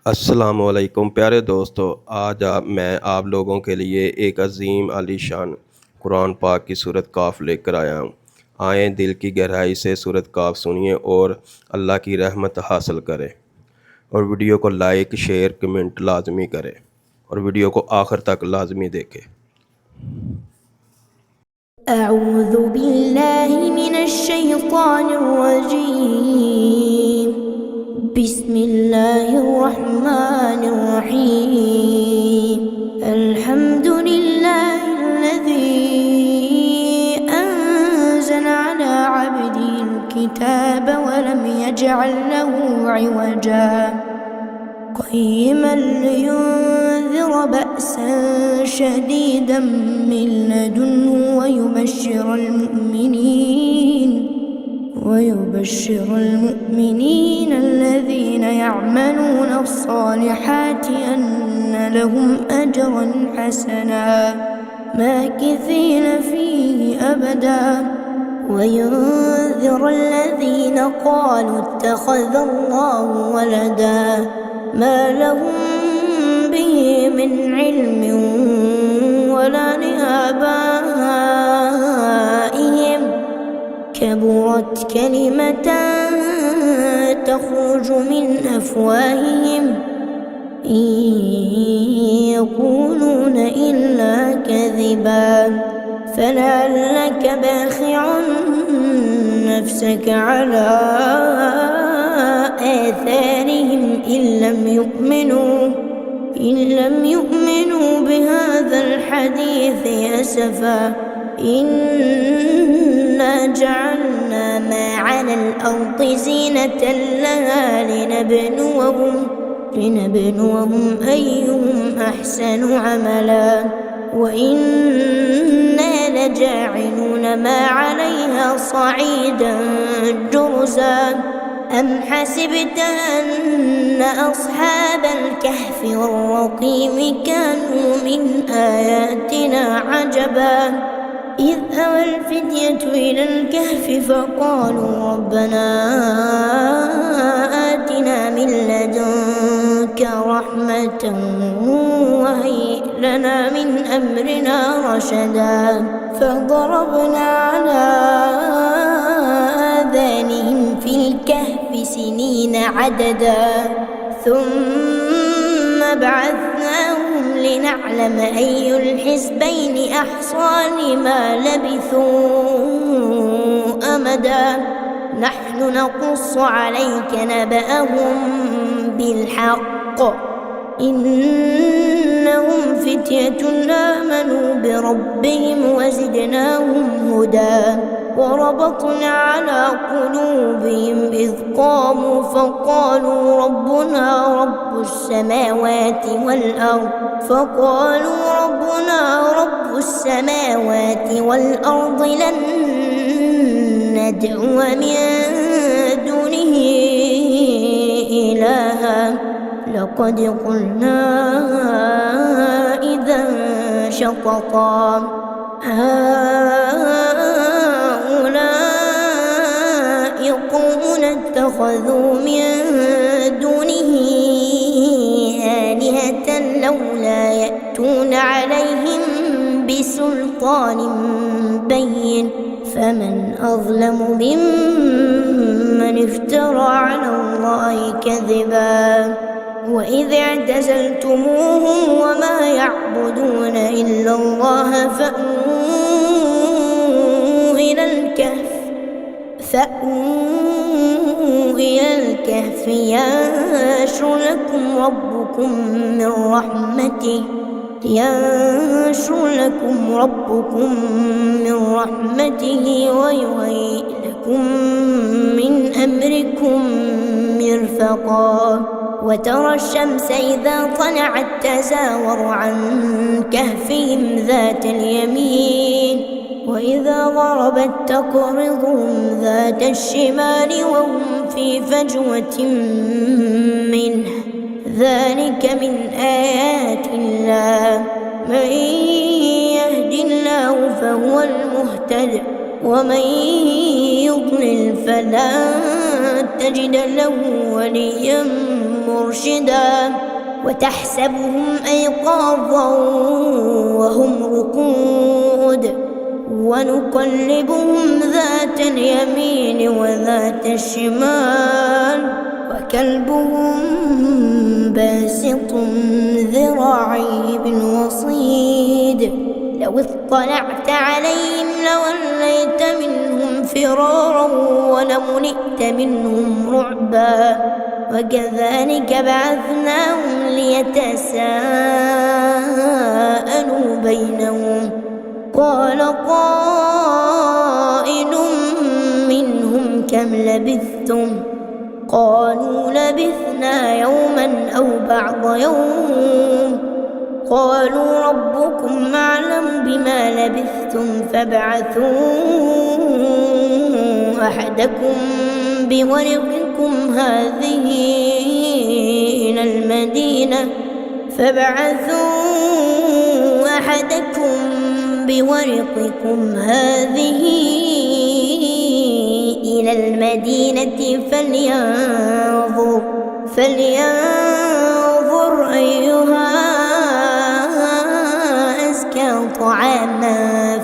अस्सलामुअलैकुम प्यारे दोस्तों, मैं आप लोगों के लिए एक अजीम आलीशान कुरान पाक की सूरत काफ लेकर आया हूँ। आएँ दिल की गहराई से सूरत काफ सुनिए और अल्लाह की रहमत हासिल करें। और वीडियो को लाइक शेयर कमेंट लाजमी करें और वीडियो को आखिर तक लाजमी देखें। अऊज़ु बिल्लाहि मिनश्शैतानिर्रजीम। बिस्मिल्लाहिर्रहमानिर्रहीम। अल्हम्दुलिल्लाहिल्लज़ी अंज़ला अला अब्दिहिल किताब वलम यजअल लहू इवजा قيما لينذر بأسا شديدا من لدنه ويبشر المؤمنين الذين يعملون الصالحات أن لهم أجرا حسنا ماكثين فيه أبدا وينذر الذين قالوا اتخذ الله ولدا ما لهم به من علم ولا لآبائهم كبرت كلمة تخرج من أفواههم إن يقولون إلا كذبا فلعلك باخع نفسك على آثارهم إن لم يؤمنوا بهذا الحديث أسفا إنا جعلنا ما على الأرض زينة لها لنبلوهم أيهم أحسن عملا وإنا لجاعلون ما عليها صعيدا جرزا أم حسبت أن أصحاب الكهف والرقيم كانوا من آياتنا عجبا إذ أوى الفتية إلى الكهف فقالوا ربنا آتنا من لدنك رحمة وهيئ لنا من أمرنا رشدا فضربنا على آذانهم في الكهف سنين عددا ثم بعثناهم لنعلم أي الحزبين أحصى لما لبثوا أمدا نحن نقص عليك نبأهم بالحق إنهم فتية آمنوا بربهم وزدناهم هدى وربطنا على قلوبهم إذ قاموا فقالوا ربنا رب السماوات والأرض لن ندعو من دونه إلها لقد قلنا إذا شططا هؤلاء قوم اتخذوا من دونه آلهة لولا يأتون عليهم بسلطان بين فمن أظلم ممن افترى على الله كذبا وإذ اعتزلتموهم وما يعبدون إلا الله فأووا إلى الكهف ينشر لكم ربكم من رحمته ويهيئ لكم من أمركم مرفقا وترى الشمس إذا طلعت تزاور عن كهفهم ذات اليمين وإذا غربت تقرضهم ذات الشمال وهم في فجوة منه ذلك من آيات الله من يهد الله فهو المهتد ومن يضلل فلا تجد له وليا مرشدا وتحسبهم أيقاظا وهم رقود ونقلبهم ذات اليمين وذات الشمال وكلبهم باسط ذراعيه بالوصيد لو اطلعت عليهم لوليت منهم فرارا ولملئت منهم رعبا وكذلك بعثناهم ليتساءلوا بينهم قال قائل منهم كم لبثتم قالوا لبثنا يوما أو بعض يوم قالوا ربكم أعلم بما لبثتم فابعثوا أحدكم بورقكم هذه إلى المدينة فلينظر أيها أزكى طعاما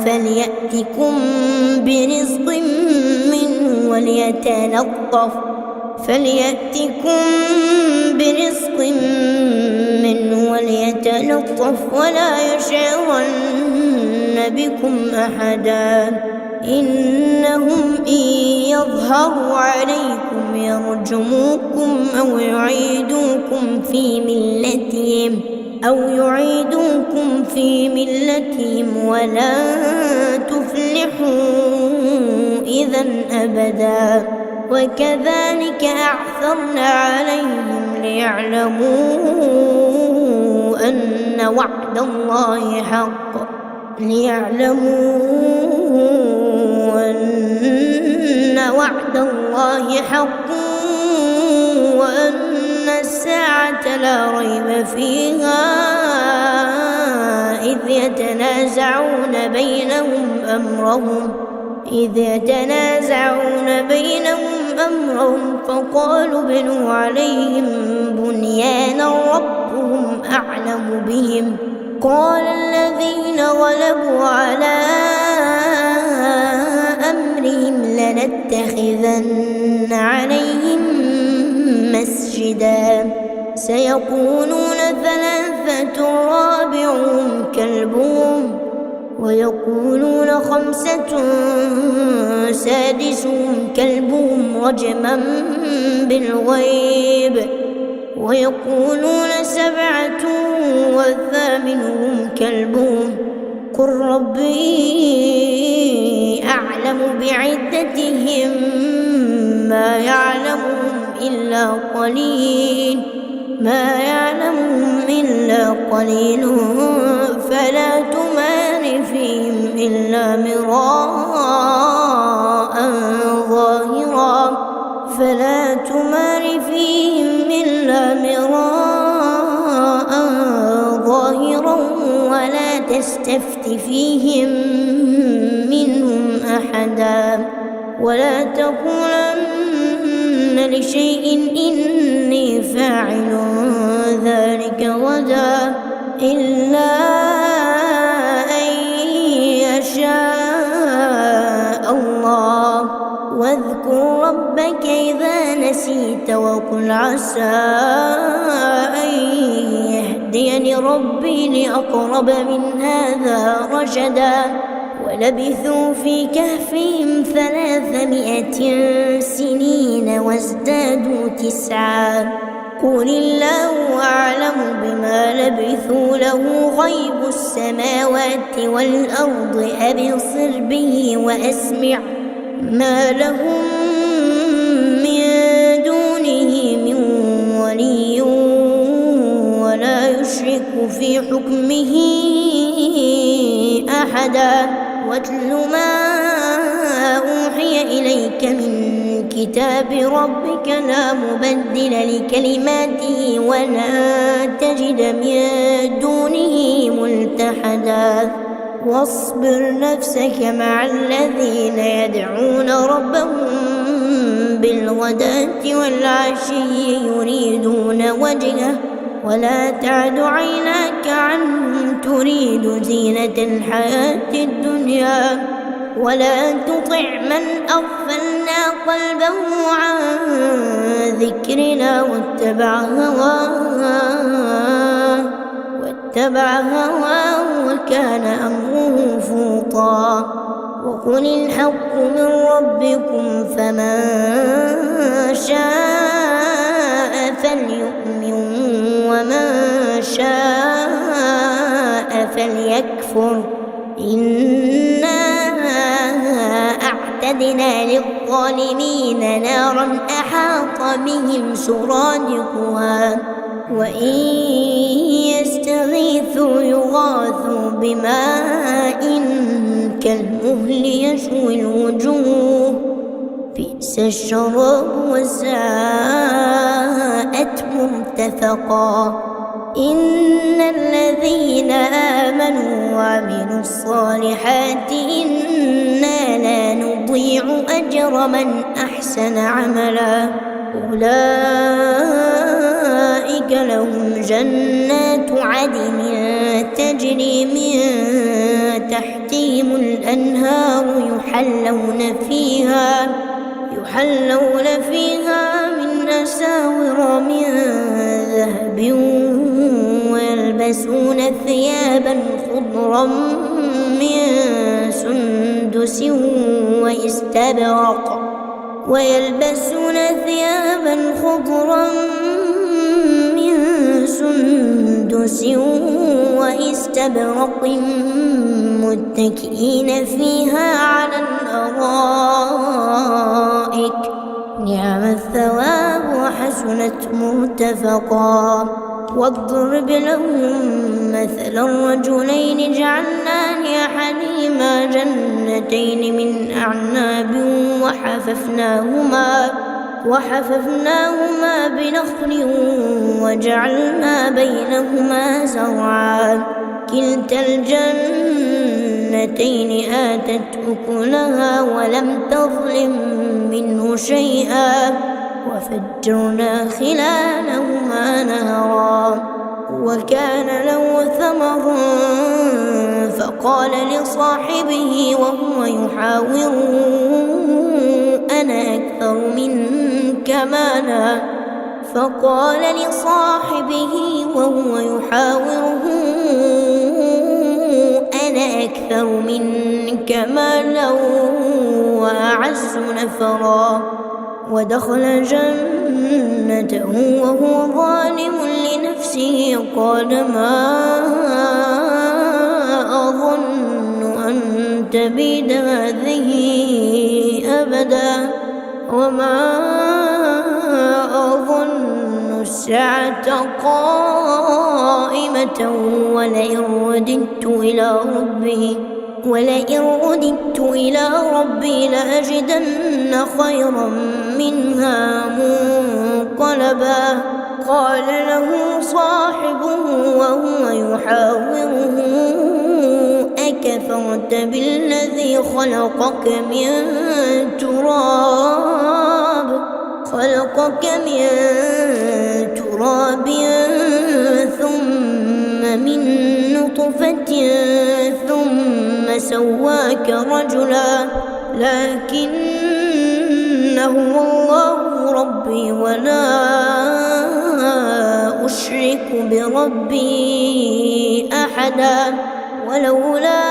فليأتكم برزق منه وليتلطف ولا يشعرن بكم أحدا إنهم إن يظهروا عليكم يرجموكم أو يعيدوكم في ملتهم ولن تفلحوا إذا أبدا وكذلك أعثرنا عليهم ليعلموا أن وعد الله حق وأن الساعة لا ريب فيها إذ يتنازعون بينهم أمرهم فقالوا ابنوا عليهم بنيانا ربهم أعلم بهم قال الذين غلبوا على أمرهم لنتخذن عليهم مسجدا سيقولون 3 رابعهم كلبهم ويقولون 5 سادسهم كلبهم رجما بالغيب ويقولون 7 وثامنهم كلبهم قل ربي أعلم بعدتهم ما يعلمهم إلا قليل فلا تمار فيهم إلا مراء ظاهرا ولا تستفت فيهم منهم أحدا ولا تقولن لشيء إني فاعل ذلك غدا إلا أن يشاء الله واذكر ربك إذا نسيت وقل عسى أن يهديني ربي لأقرب من هذا رشدا ولبثوا في كهفهم 300 سنين وازدادوا 9 قل الله أعلم بما لبثوا له غيب السماوات والأرض أبصر به وأسمع ما لهم من دونه من ولي ولا يشرك في حكمه أحدا واتل ما أوحي إليك من كتاب ربك لا مبدل لكلماته ولا تجد من دونه ملتحدا واصبر نفسك مع الذين يدعون ربهم بالغداة والعشي يريدون وجهه ولا تعد عيناك عنهم تريد زينة الحياة الدنيا ولا تطع من أغفلنا قلبه عن ذكرنا واتبع هواه وكان أمره فرطا وقل الحق من ربكم فمن شاء فليؤمن ومن شاء فليكفر إنا أعتدنا للظالمين نارا أحاط بهم سرادقها وإن يستغيثوا يغاثوا بماء كالمهل يشوي الوجوه بئس الشراب وساءت مرتفقا إن الذين آمنوا وعملوا الصالحات إنا لا نضيع أجر من أحسن عملا أولئك لهم جنات عدن تجري من تحتهم الأنهار يحلون فيها من أساور من ذهب ويلبسون ثيابا خضرا من سندس واستبرق متكئين فيها على الأرائك نعم الثواب وحسنت مرتفقا واضرب لهم مثل الرجلين جعلنا لأحدهما جنتين من أعناب وحففناهما بنخل وجعلنا بينهما زرعا كلتا الجنتين آتت أكلها ولم تظلم منه شيئا وفجرنا خلالهما نهرا وكان له ثمر فقال لصاحبه وهو يحاوره أنا أكثر منك مالا وأعز نفرا ودخل جنته وهو ظالم لنفسه قال ما أظن أن تبيد هذه أبدا وما أظن الساعة قائمة ولئن رددت إلى ربي لأجدن خيرا منها منقلبا قال له صاحبه وهو يحاوره أكفرت بالذي خلقك من تراب ثم من نطفة ثم سواك رجلا لكنه الله ربي ولا أشرك بربي أحدا ولولا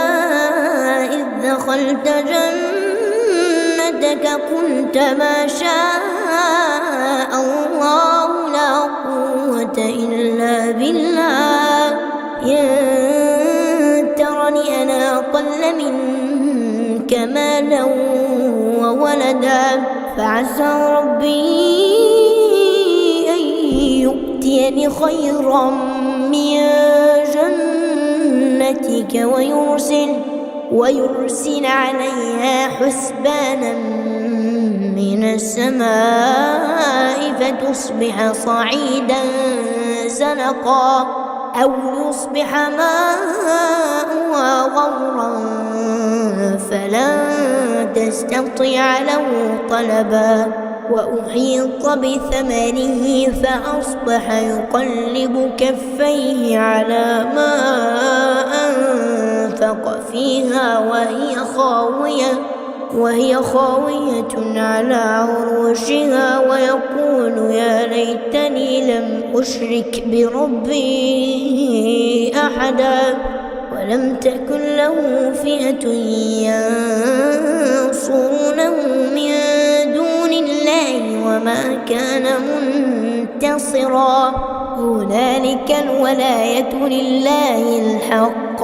إذ دخلت جنتك قلت ما شاء الله لا قوة إلا بالله إن ترني أنا أقل منك مالا وولدا فعسى ربي أن يؤتيني خيرا من جنتك ويرسل عليها حسبانا من السماء فتصبح صعيدا زلقا أو يصبح ماؤها غورا فلن تستطيع له طلبا وأحيط بثمره فأصبح يقلب كفيه على ما أنفق فيها وهي خاوية على عروشها ويقول يا ليتني لم أشرك بربي أحدا ولم تكن له فئة ينصرونه من دون الله وما كان منتصرا هنالك الولاية لله الحق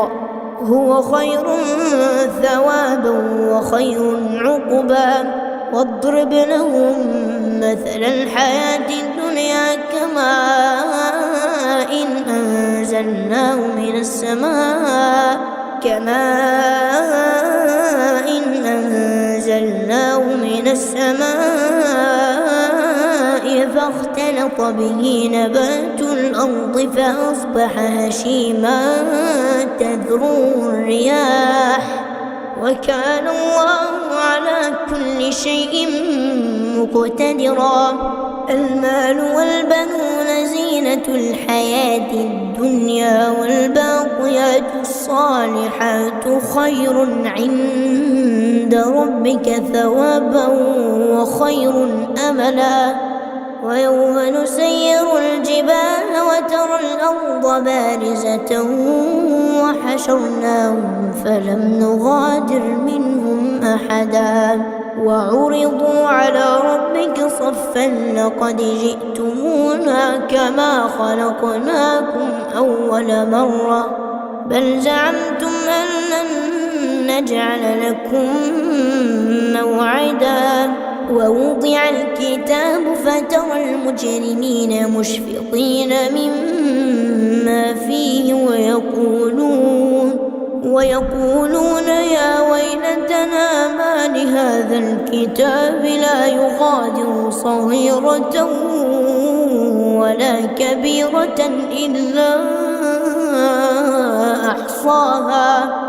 هو خير ثوابا وخير عقبا واضرب لهم مثل الحياة الدنيا كماء أنزلناه من السماء فاختلط به نبات الأرض فأصبح هشيما تذروه الرياح وكان الله على كل شيء مقتدرا المال والبنون زينة الحياة الدنيا والباقيات الصالحات خير عند ربك ثوابا وخير أملا ويوم نسير الجبال وترى الأرض بارزة وحشرناهم فلم نغادر منهم أحدا وعرضوا على ربك صفا لقد جئتمونا كما خلقناكم أول مرة بل زعمتم أن لن نجعل لكم موعدا ووضع الكتاب فترى المجرمين مشفقين مما فيه ويقولون يا ويلتنا ما لهذا الكتاب لا يغادر صغيرة ولا كبيرة إلا أحصاها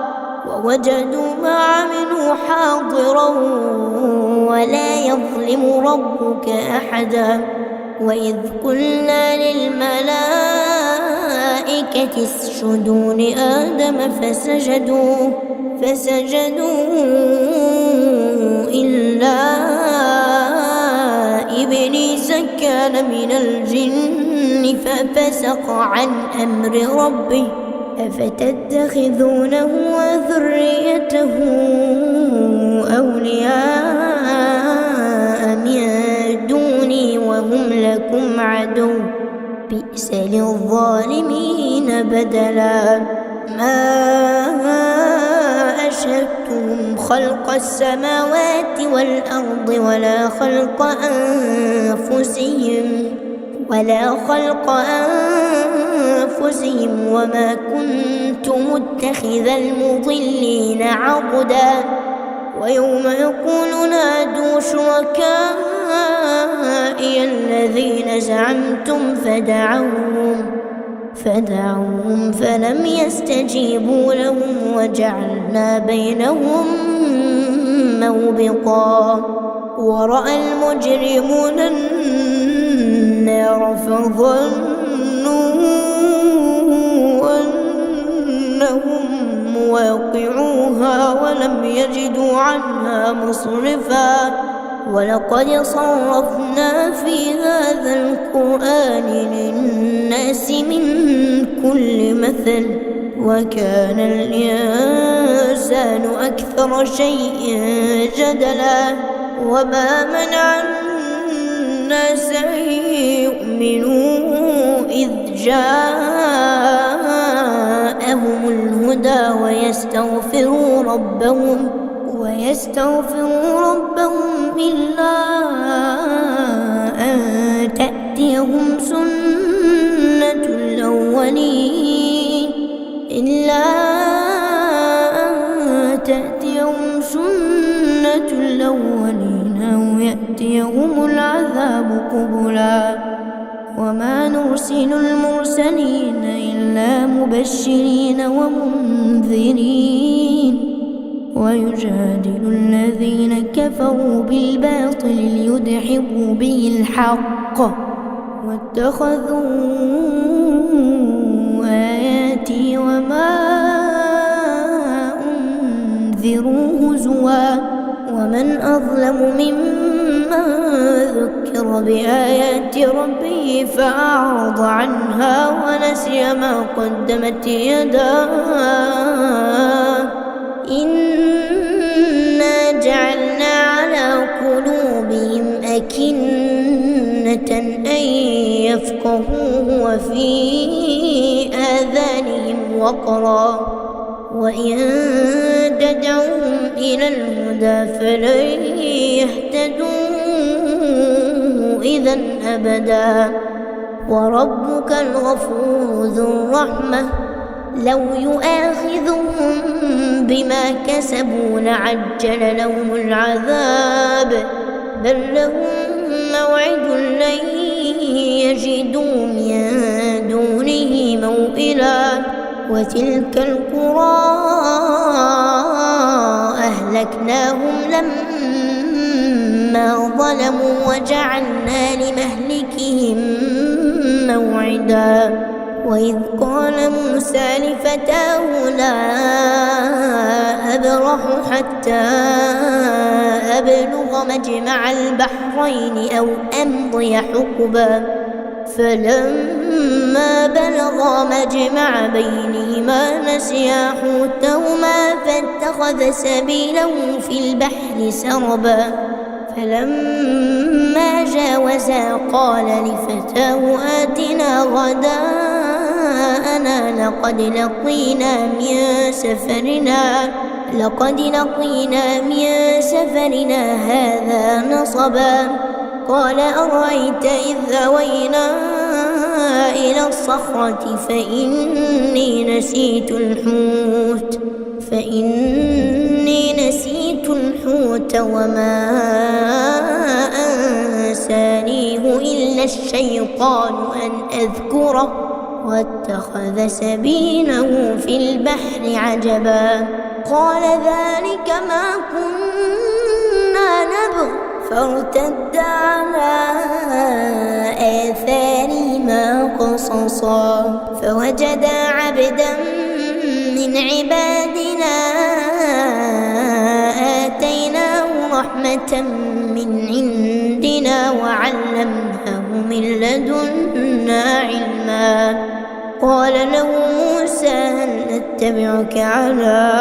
ووجدوا ما عملوا حاضرا ولا يظلم ربك أحدا وإذ قلنا للملائكة اسجدوا لآدم فسجدوا إلا إبليس كان من الجن ففسق عن أمر ربه أفتتخذونه وذريته أولياء من دوني وهم لكم عدو بئس للظالمين بدلا ما أشهدتهم خلق السماوات والأرض ولا خلق أنفسهم وما كنت متخذ المضلين عضدا ويوم يقول نادوا شركائي الذين زعمتم فدعوهم فلم يستجيبوا لهم وجعلنا بينهم موبقا ورأى المجرمون النار فظنوا أنهم مواقعوها ولم يجدوا عنها مصرفا ولقد صرفنا في هذا القرآن للناس من كل مثل وكان الإنسان أكثر شيء جدلا وما منع الناس أن يؤمنوا إذ جاءهم الهدى ويستغفروا ربهم إلا أن تأتيهم سنة الأولين أو يأتيهم العذاب قبلا وما نرسل المرسلين إلا مبشرين ومنذرين ويجادل الذين كفروا بالباطل ليدحضوا به الحق واتخذوا آياتي وما أنذروا هزوا ومن أظلم ممن ذكر بآيات ربه فأعرض عنها ونسي ما قدمت يداه إنا جعلنا على قلوبهم أكنة أن يفقهوه وفي آذانهم وقرا وإن تدعوهم إلى الهدى فلن يهتدوا إذا أبدا وربك الغفور ذو الرحمة لو يؤاخذهم بما كسبوا لعجل لهم العذاب بل لهم موعد لن يجدوا من دونه موئلا وتلك القرى أهلكناهم لما ظلموا وجعلنا لمهلكهم موعدا وإذ قال موسى لفتاه لا أبرح حتى أبلغ مجمع البحرين أو أمضي حقبا فلما بلغا مجمع بينهما نسيا حوتهما فاتخذ سبيله في البحر سربا فلما جاوزا قال لفتاه آتنا غداءنا لقد لقينا من سفرنا هذا نصبا قال أرأيت إذ أوينا إلى الصخرة فإني نسيت الحوت وما أنسانيه إلا الشيطان أن أذكره واتخذ سبيله في البحر عجبا قال ذلك ما كنا نبغ فارتدا على آثارهما قصصا فوجدا عبدا من عبادنا آتيناه رحمة من عندنا وعلمناه من لدنا علما قال له موسى هل نتبعك على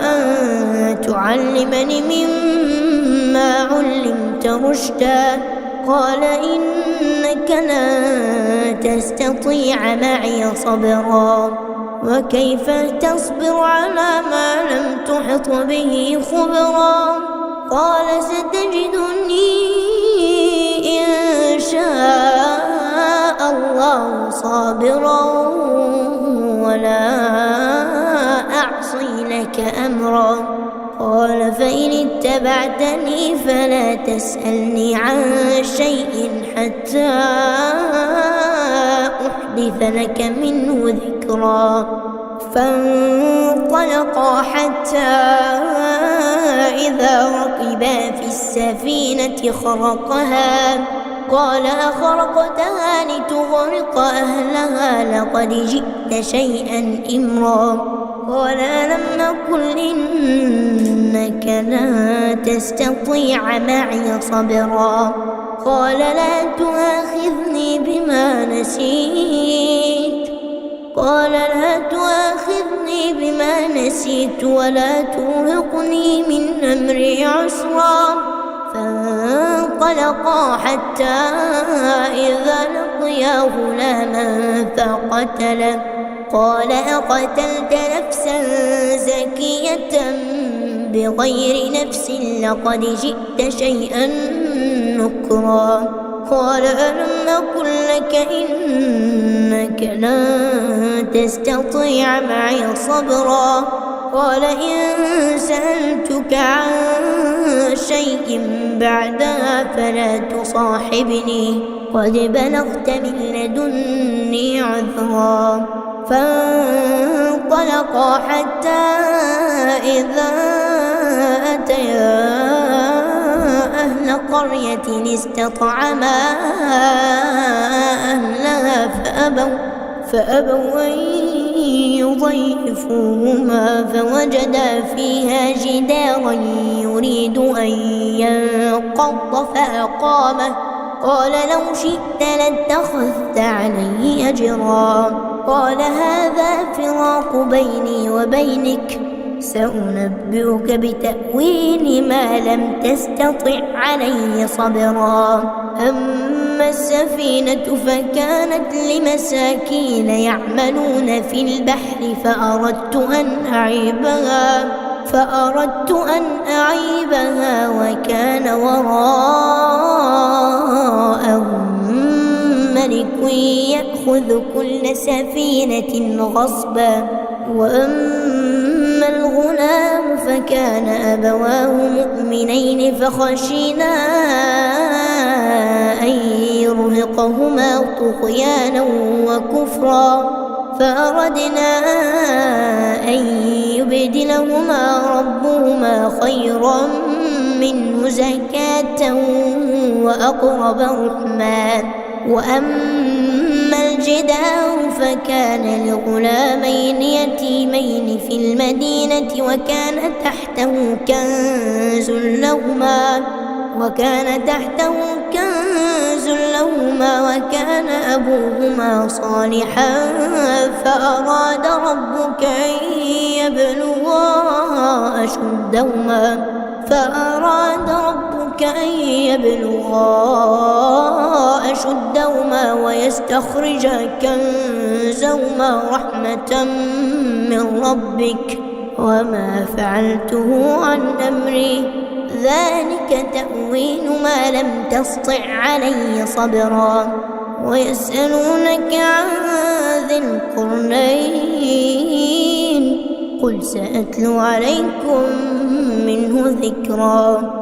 أن تعلمني مما علمت رشدا قال إنك لن تستطيع معي صبرا وكيف تصبر على ما لم تحط به خبرا قال ستجدني إن شاء الله صابرا ولا أعصي لك أمرا قال فإن اتبعتني فلا تسألني عن شيء حتى أحدث لك منه ذكرا فانطلقا حتى إذا ركبا في السفينة خرقها قال أخرقتها لتغرق أهلها لقد جئت شيئا إمرا قال ألم أقل إنك لا تستطيع معي صبرا قال لا تؤاخذني بما نسيت ولا ترهقني من أمري عسرا فانطلقا حتى إذا لقيا غلاما فقتله قال أقتلت نفسا زكية بغير نفس لقد جئت شيئا نكرا قال ألم أقل لك إنك لن تستطيع معي صبرا قال إن سألتك عن شيء بعدها فلا تصاحبني قد بلغت من لدني عذرا فانطلقا فانطلقا حتى إذا أتيا أهل قرية استطعما أهلها فأبوا أن يضيفوهما فوجدا فيها جدارا يريد أن ينقض فأقامه قال لو شئت لاتخذت عليه أجرا قال هذا فراق بيني وبينك سأنبئك بتأويل ما لم تستطع عليه صبرا أما السفينة فكانت لمساكين يعملون في البحر فأردت أن أعيبها وكان وراءهم ملك يأخذ كل سفينة غصبا وأما الغلام فكان أبواه مؤمنين فخشينا أن يرهقهما طغيانا وكفرا فأردنا أن يبدلهما ربهما خيرا منه زكاة وأقرب رحما وأما الجدار فكان لغلامين يتيمين في المدينة وكان تحته كنز لهما وكان أبوهما صالحا فأراد ربك أن يبلغا أشدهما ويستخرجا كنزهما رحمة من ربك وما فعلته عن أمري ذلك تأويل ما لم تسطع عليه صبرا ويسألونك عن ذي القرنين قل سأتلو عليكم منه ذكرا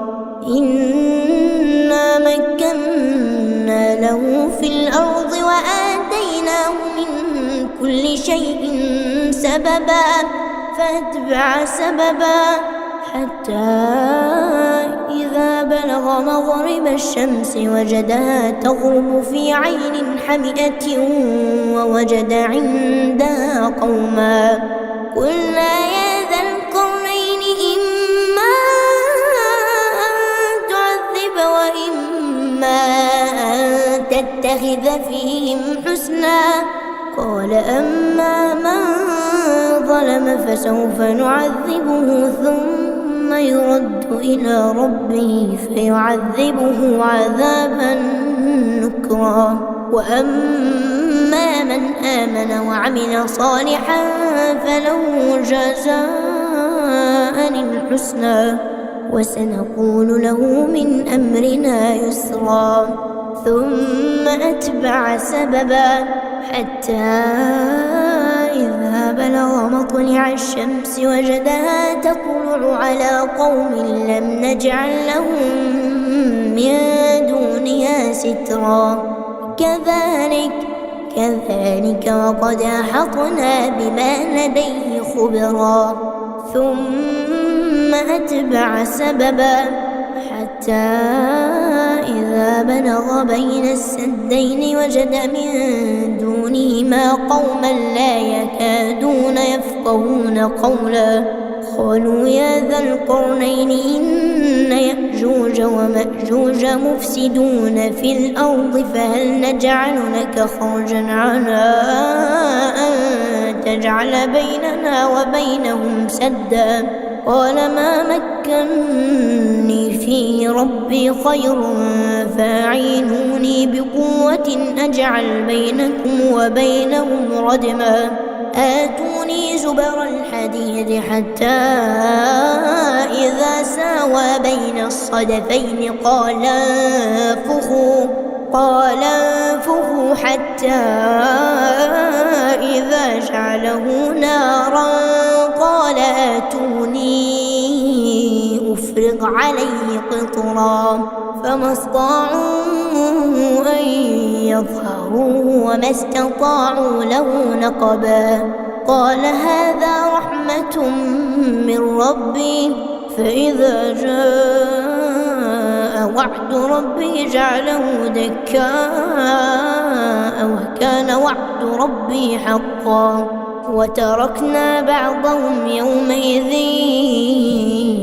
إنا مكنا له في الأرض وآتيناه من كل شيء سببا فأتبع سببا حتى إذا بلغ مغرب الشمس وجدها تغرب في عين حمئة ووجد عندها قوما قلنا يا ذا القرنين إما أن تعذب وإما أن تتخذ فيهم حسنا قال أما من ظلم فسوف نعذبه ثم يرد إلى ربه فيعذبه عذابا نكرا وأما من آمن وعمل صالحا فله جزاء الحسنى وسنقول له من أمرنا يسرا ثم أتبع سببا حتى إذا بلغ مطلع الشمس وجدها تطلع على قوم لم نجعل لهم من دونها سترا كذلك وقد أحطنا بما لديه خبرا ثم أتبع سببا حتى إذا بلغ بين السدين وجد من دونهما قوما لا يكادون يفقهون قولا قالوا يا ذا القرنين إن يأجوج ومأجوج مفسدون في الأرض فهل نجعل لك خرجا على أن تجعل بيننا وبينهم سدا قال ما مكني فيه ربي خير فاعينوني بقوة أجعل بينكم وبينهم ردما آتوني زبر الحديد حتى إذا ساوى بين الصدفين قال انفخوا حتى إذا جعله نارا قال آتوني أفرغ عليه قطرا فما استطاعوا أن يظهروه وما استطاعوا له نقبا قال هذا رحمة من ربي فإذا جاء وعد ربي جعله دكاء وكان وعد ربي حقا وتركنا بعضهم يومئذ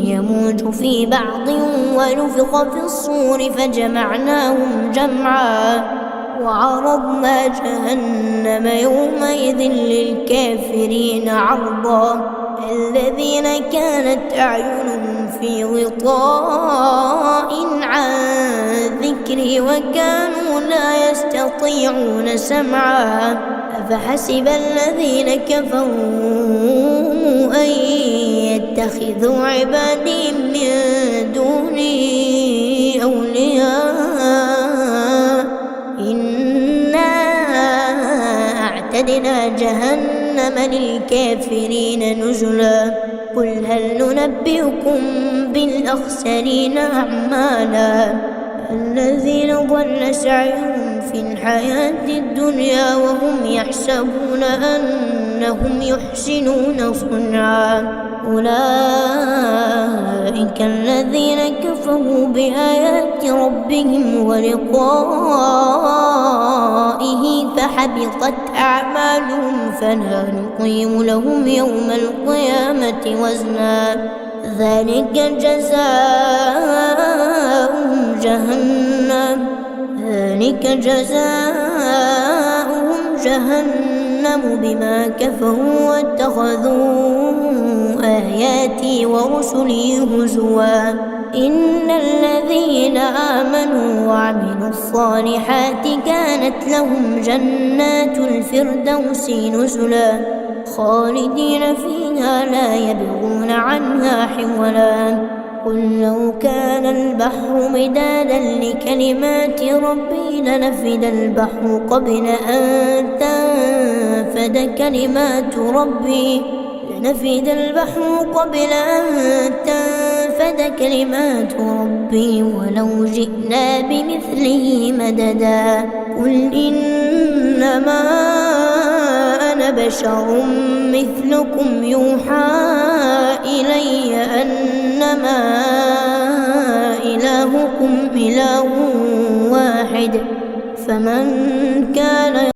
يموج في بعض ونفخ في الصور فجمعناهم جمعا وعرضنا جهنم يومئذ للكافرين عرضا الذين كانت أعينهم في غطاء عن ذكري وكانوا لا يستطيعون سمعا أفحسب الذين كفروا أن يتخذوا عبادي من دوني أولياء إنا أعتدنا جهنم للكافرين نزلا قل هل ننبئكم بالأخسرين أعمالا الذين ضل سعيهم في الحياة الدنيا وهم يحسبون أنهم يحسنون صنعا أولئك الذين كفروا بآيات ربهم ولقائه فحبطت أعمالهم فلا نقيم لهم يوم القيامة وزنا ذلك جزاؤهم جهنم بما كفروا واتخذوا آياتي ورسلي هزوا إن الذين آمنوا وعملوا الصالحات كانت لهم جنات الفردوس نزلا خالدين فيها لا يبغون عنها حولا قل لو كان البحر مدادا لكلمات ربي لنفد البحر قبل أن تنفد كلمات ربي ولو جئنا بمثله مددا قل إنما أنا بشر مثلكم يوحى إلي أنما إلهكم إله واحد فمن كان